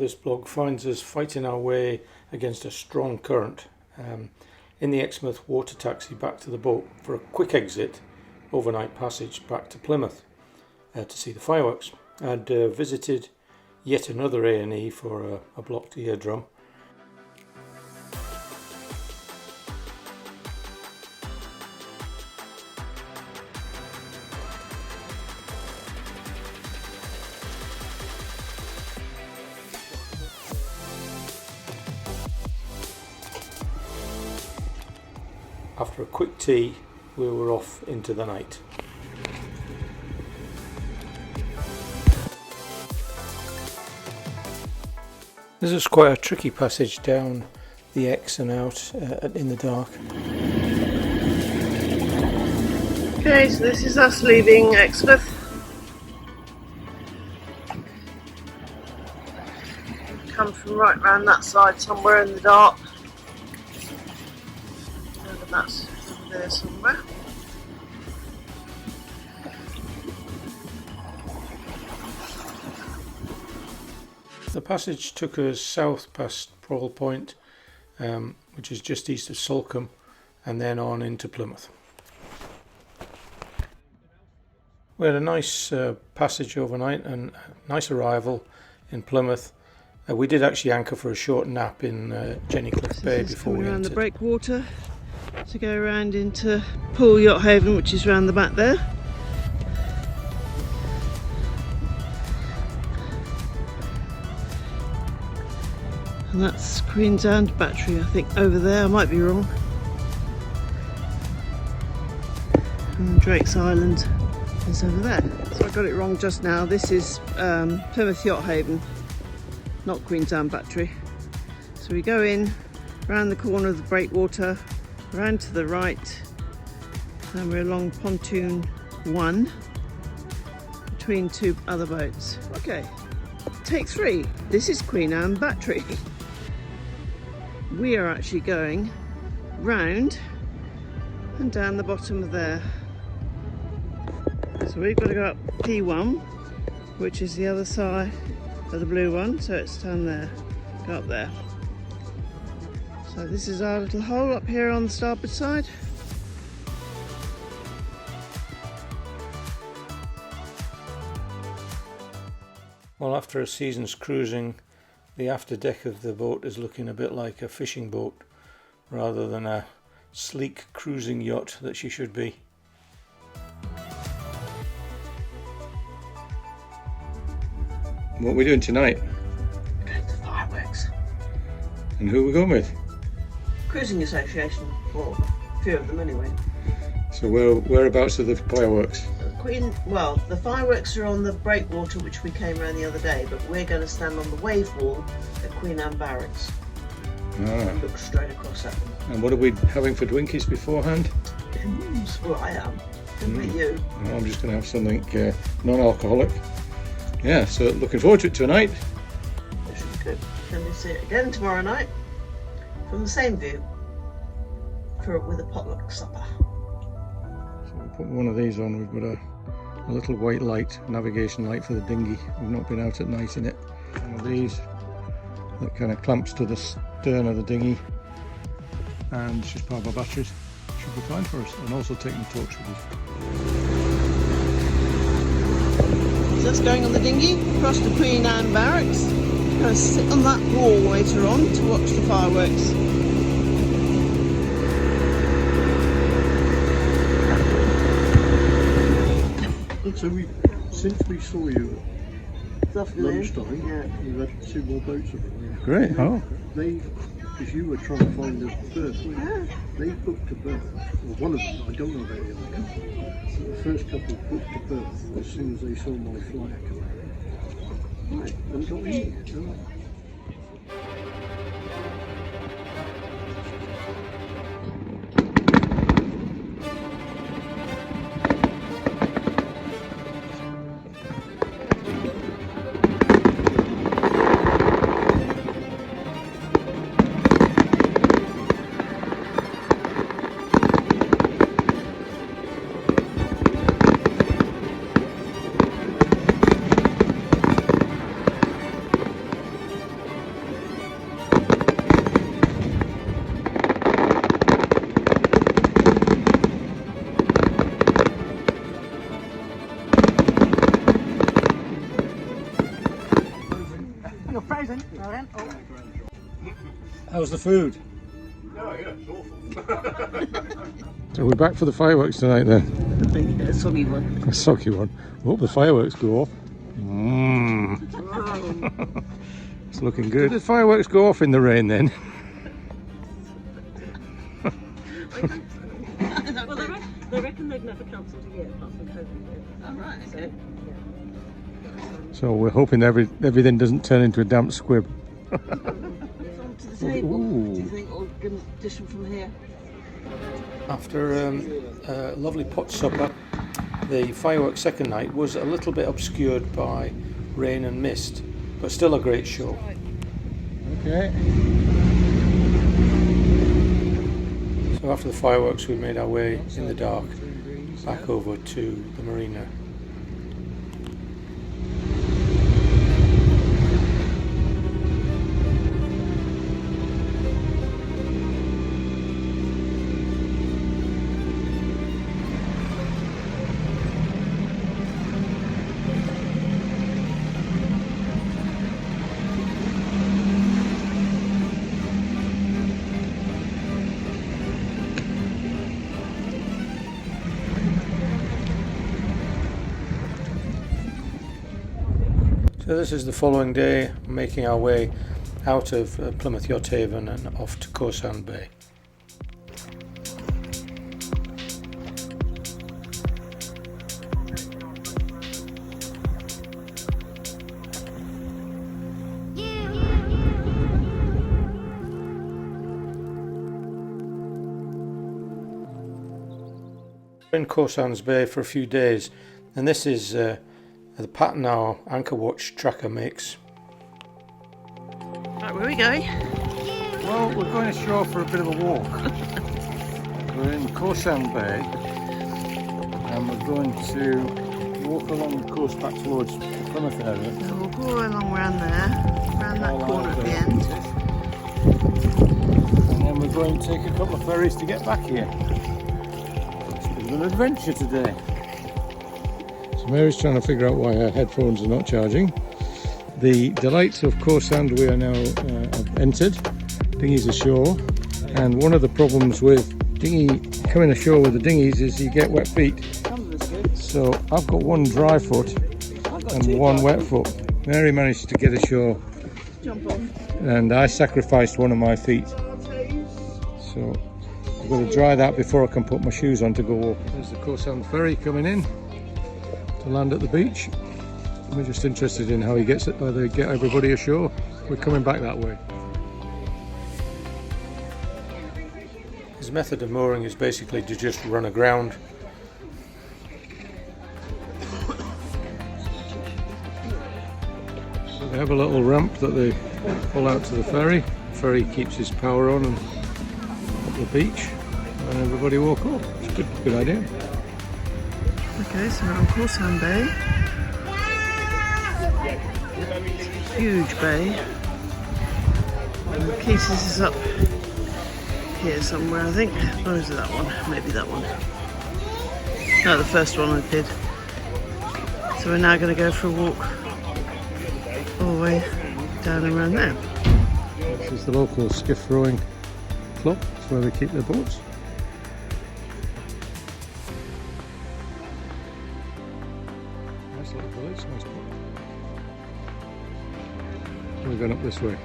this blog finds us fighting our way against a strong current in the Exmouth water taxi back to the boat for a quick exit overnight passage back to Plymouth to see the fireworks. I'd visited yet another A&E for a blocked eardrum. After a quick tea, we were off into the night. This is quite a tricky passage down the Ex and out in the dark. Okay, so this is us leaving Exmouth. Come from right round that side somewhere in the dark. That's over there somewhere. The passage took us south past Prowl Point, which is just east of Salcombe, and then on into Plymouth. We had a nice passage overnight and a nice arrival in Plymouth. We did actually anchor for a short nap in Jenny Cliff Bay before we around entered. The breakwater to go around into Poole Yacht Haven, which is round the back there. And that's Cawsand Battery, I think, over there. I might be wrong. And Drake's Island is over there. So I got it wrong just now. This is Plymouth Yacht Haven, not Cawsand Battery. So we go in round the corner of the breakwater, round to the right, and we're along pontoon 1 between two other boats. Okay, take 3. This is Cawsand Battery. We are actually going round and down the bottom of there. So we've got to go up P1, which is the other side of the blue one, so it's down there. Go up there. So this is our little hole up here on the starboard side. Well, after a season's cruising, the after deck of the boat is looking a bit like a fishing boat rather than a sleek cruising yacht that she should be. What are we doing tonight? We're going to fireworks. And who are we going with? Cruising Association, or a few of them anyway. So whereabouts are the fireworks? The fireworks are on the breakwater, which we came around the other day, but we're going to stand on the wave wall at Cawsand Barracks and look straight across at them. And what are we having for Dwinkies beforehand? Well, I am. Good for you. Well, I'm just going to have something non-alcoholic. Yeah, so looking forward to it tonight. It should be good. Then we see it again tomorrow night from the same view with a potluck supper. So we'll put one of these on. We've got a little white light, navigation light for the dinghy. We've not been out at night in it. One of these that kind of clamps to the stern of the dinghy, and it's just part of our batteries. Should be fine for us. And also taking the torch with us. So that's going on the dinghy across to Cawsand Barracks. Going to sit on that wall later on to watch the fireworks. So since we saw you at lunchtime, we've had 2 more boats arrive. Great. Oh. Because you were trying to find a berth, they booked a berth. Well, one of them, I don't know about the other couple, but the first couple booked a berth as soon as they saw my flyer come out. Right, and got in. How's the food? Oh, yeah, it's awful. So we're back for the fireworks tonight then. The big soggy one. A soggy one. I hope the fireworks go off. It's looking good. Did the fireworks go off in the rain then? Well, they reckon they've never cancelled a year apart from COVID. Oh, right, okay. So we're hoping everything doesn't turn into a damp squib. On to the table, Ooh. do you think, or going to dish them from here? After a lovely pot supper, the fireworks second night was a little bit obscured by rain and mist, but still a great show. Okay. So after the fireworks we made our way in the dark back over to the marina. So this is the following day, making our way out of Plymouth Yacht Haven and off to Cawsand Bay. We're in Cawsand Bay for a few days, and this is the pattern our anchor watch tracker makes. Right, where are we going? Well, we're going ashore for a bit of a walk. We're in Cawsand Bay and we're going to walk along the coast back towards the Plymouth area. So we'll go along around there, around that corner at the end. And then we're going to take a couple of ferries to get back here. It's a bit of an adventure today. So Mary's trying to figure out why her headphones are not charging. The delights of Cawsand we are now have entered. Dinghies ashore, and one of the problems with coming ashore with the dinghies is you get wet feet. So I've got one dry foot and one wet foot. Mary managed to get ashore, Jump on. and I sacrificed one of my feet. So I've got to dry that before I can put my shoes on to go walk. There's the Cawsand ferry coming in to land at the beach. We're just interested in how he gets it, whether they get everybody ashore. We're coming back that way. His method of mooring is basically to just run aground. So they have a little ramp that they pull out to the ferry. The ferry keeps his power on and up the beach, and everybody walk up. It's a good idea. Okay, so we're on Cawsand Bay. Huge bay. And Aequitas is up here somewhere, I think. Or is it that one? Maybe that one. No, the first one I did. So we're now going to go for a walk all the way down and around there. This is the local skiff rowing club. It's where they keep their boats. Nice little village, nice spot. We're going up this way.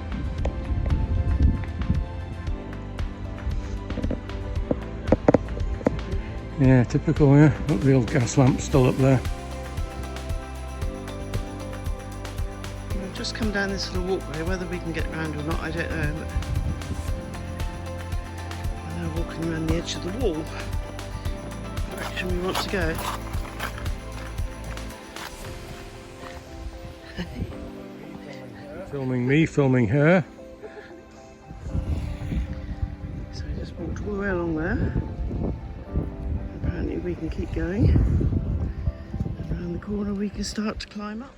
Yeah, typical, yeah. Look, the old gas lamp still up there. We've just come down this little walkway. Whether we can get around or not, I don't know. But we're now walking around the edge of the wall. The direction we want to go. Filming me, filming her. So we just walked all the way along there. Apparently we can keep going. And around the corner we can start to climb up.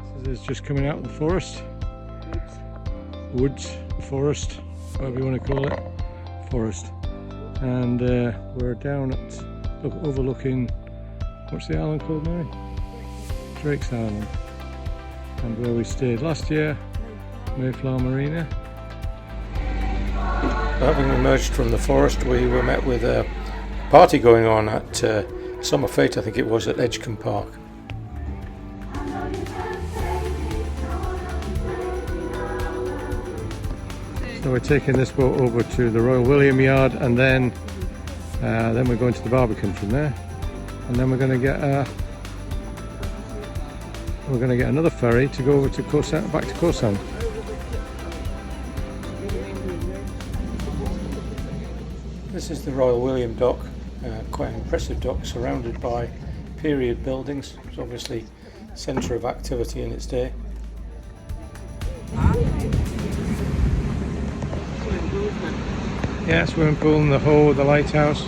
So this is just coming out of the forest. Woods, forest, whatever you want to call it. Forest. And we're down at overlooking What's the island called now? Drake's Island. And where we stayed last year, Mayflower Marina. Having emerged from the forest, we were met with a party going on at Summer Fete, I think it was, at Edgecombe Park. So we're taking this boat over to the Royal William Yard, and then we're going to the Barbican from there, and then we're going to get another ferry to go over to Cawsand, back to Cawsand. This is the Royal William dock, quite an impressive dock surrounded by period buildings. It's obviously a centre of activity in its day. Yeah, swimming pool and the Hoe, the lighthouse.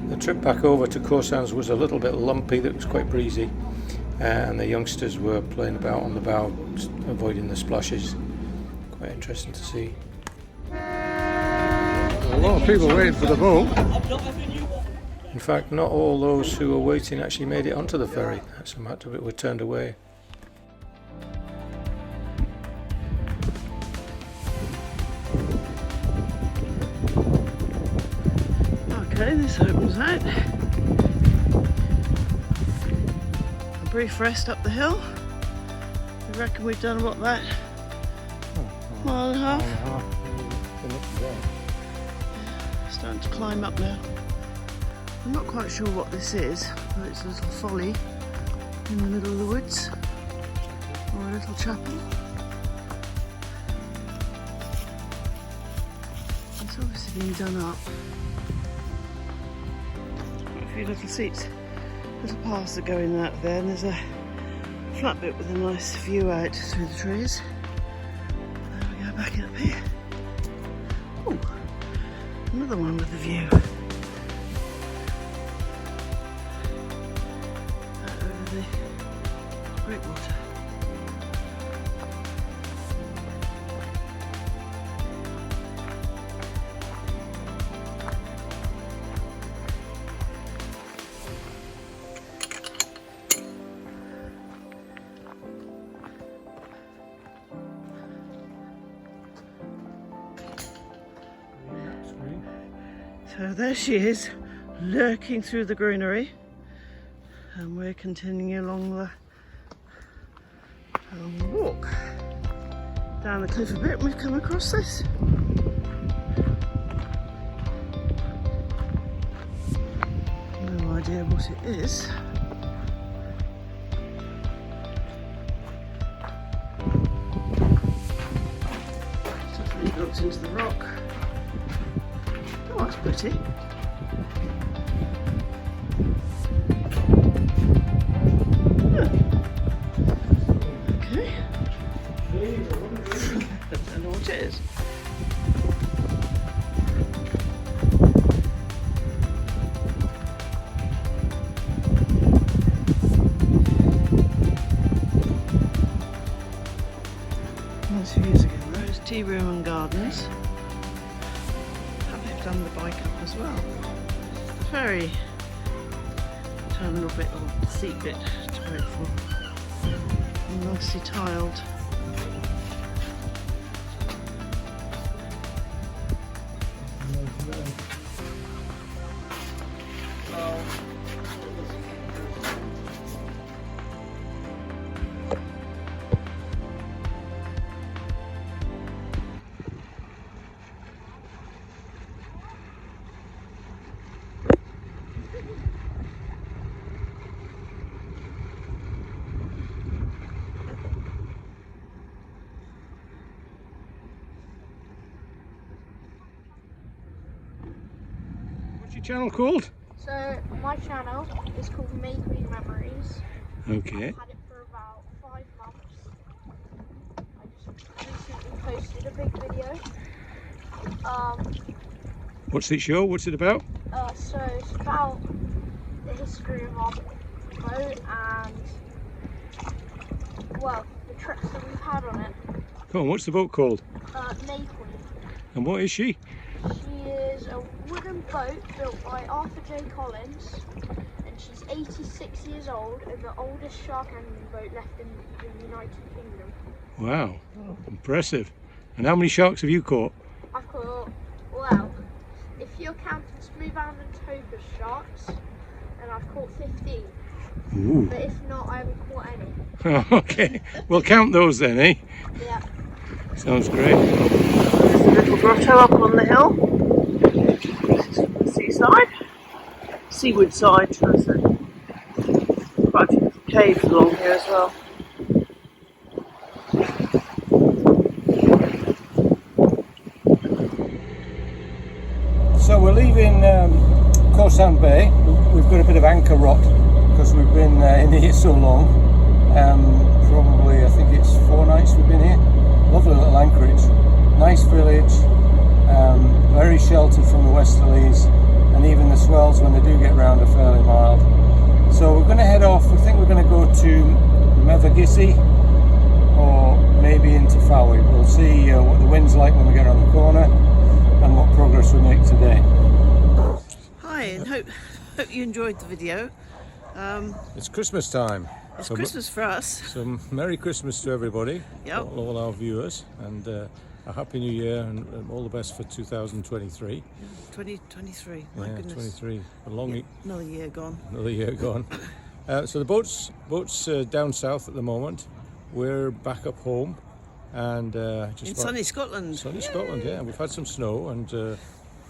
The trip back over to Cawsand was a little bit lumpy, that was quite breezy, and the youngsters were playing about on the bow, avoiding the splashes. Quite interesting to see. A lot of people waiting for the boat. In fact, not all those who were waiting actually made it onto the ferry. Some of it were turned away. Okay, this opens out. A brief rest up the hill. I reckon we've done what, that? Mile and a half? Starting to climb up now. I'm not quite sure what this is, but it's a little folly in the middle of the woods, or a little chapel. It's obviously been done up. Got a few little seats, little paths that go in and out there, and there's a flat bit with a nice view out through the trees. There we go, back up here. Oh, another one with a view. Out over the breakwater. So there she is, lurking through the greenery, and we're continuing along the walk. Down the cliff a bit, and we've come across this. No idea what it is. Definitely looks into the rock. Oh, that's pretty. Yeah. Okay. I don't know what it is. Nice views again. There's tea room and gardens. Done the bike up as well. The ferry terminal bit, or seat bit to wait for. And nicely tiled. Channel called? So my channel is called Making Memories. Okay. I've had it for about 5 months. I just recently posted a big video. What's it show? What's it about? So it's about the history of our boat and well, the trips that we've had on it. Come on, what's the boat called? Aequitas. And what is she? She is a wooden boat built by Arthur J. Collins, and she's 86 years old and the oldest shark handling boat left in the United Kingdom. Wow, impressive. And how many sharks have you caught? I've caught, well, if you're counting smoothhound and topaz sharks, and I've caught 15. Ooh. But if not, I haven't caught any. Oh, okay, we'll count those then, eh? Yeah. Sounds great. There's a little grotto up on the hill. This is from the seaside. Seaward side, should I say. Quite a few little caves along here as well. So we're leaving Cawsand Bay. We've got a bit of anchor rot because we've been in here so long. Probably, I think it's 4 nights we've been here. Lovely little anchorage, nice village, very sheltered from the westerlies, and even the swells when they do get round are fairly mild. So we're going to head off. We think we're going to go to Mevagissey or maybe into Ferry. We'll see what the wind's like when we get around the corner and what progress we make today. Hi, and hope you enjoyed the video. It's Christmas time. It's Christmas for us. So Merry Christmas to everybody, Yep. all our viewers, and a Happy New Year and all the best for 2023. 2023, my Yeah, goodness. 23, a long, Another year gone. another year gone. So the boat's down south at the moment. We're back up home, and just In about- sunny Scotland. Sunny Scotland, yeah. We've had some snow, and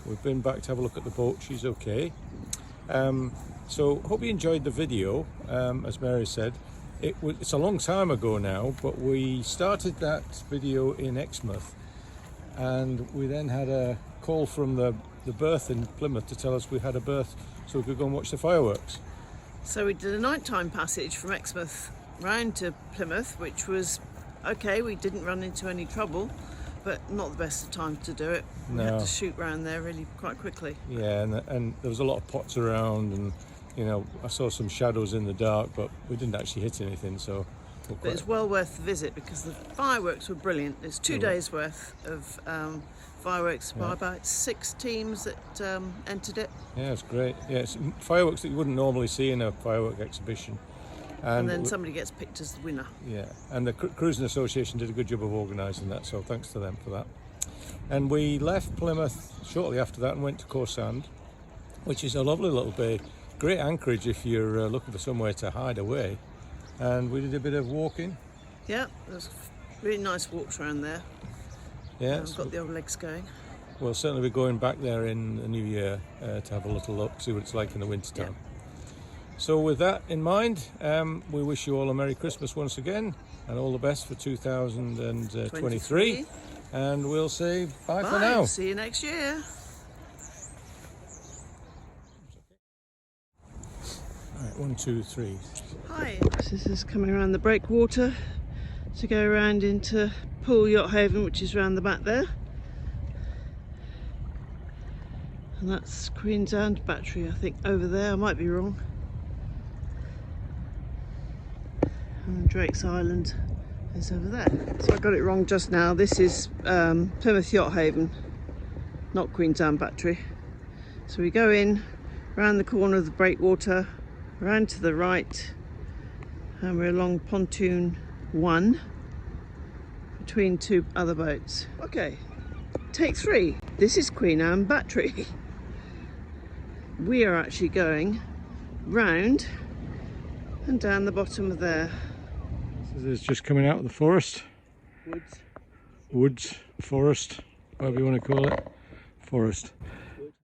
we've been back to have a look at the boat. She's okay. So hope you enjoyed the video. As Mary said, it's a long time ago now, but we started that video in Exmouth, and we then had a call from the berth in Plymouth to tell us we had a berth so we could go and watch the fireworks. So we did a nighttime passage from Exmouth round to Plymouth, which was okay. We didn't run into any trouble, but not the best of times to do it. We had No. to shoot round there really quite quickly. Yeah, and there was a lot of pots around, and you know, I saw some shadows in the dark, but we didn't actually hit anything, so we're But it's well worth the visit because the fireworks were brilliant. There's 2 days worth of fireworks by about 6 teams that entered it. yeah, it's great. Yeah, it's fireworks that you wouldn't normally see in a firework exhibition. And then somebody gets picked as the winner. Yeah, and the Cruising Association did a good job of organising that, so thanks to them for that. And we left Plymouth shortly after that and went to Cawsand, which is a lovely little bay. Great anchorage if you're looking for somewhere to hide away. And we did a bit of walking. Yeah, there's really nice walks around there. Yeah, Got the old legs going. we'll certainly be going back there in the new year to have a little look, see what it's like in the winter time. So with that in mind, we wish you all a Merry Christmas once again, and all the best for 2023. And we'll say bye for now. See you next year. Right, 1, 2, 3. Hi. This is coming around the breakwater to go around into Pool Yacht Haven, which is around the back there. And that's Cawsand Battery, I think, over there. I might be wrong. And Drake's Island is over there. So I got it wrong just now. This is Plymouth Yacht Haven, not Cawsand Battery. So we go in, round the corner of the breakwater, round to the right, and we're along pontoon 1 between 2 other boats. Okay, take 3. This is Cawsand Battery. We are actually going round and down the bottom of there. This is just coming out of the forest. Woods, forest, whatever you want to call it. Forest.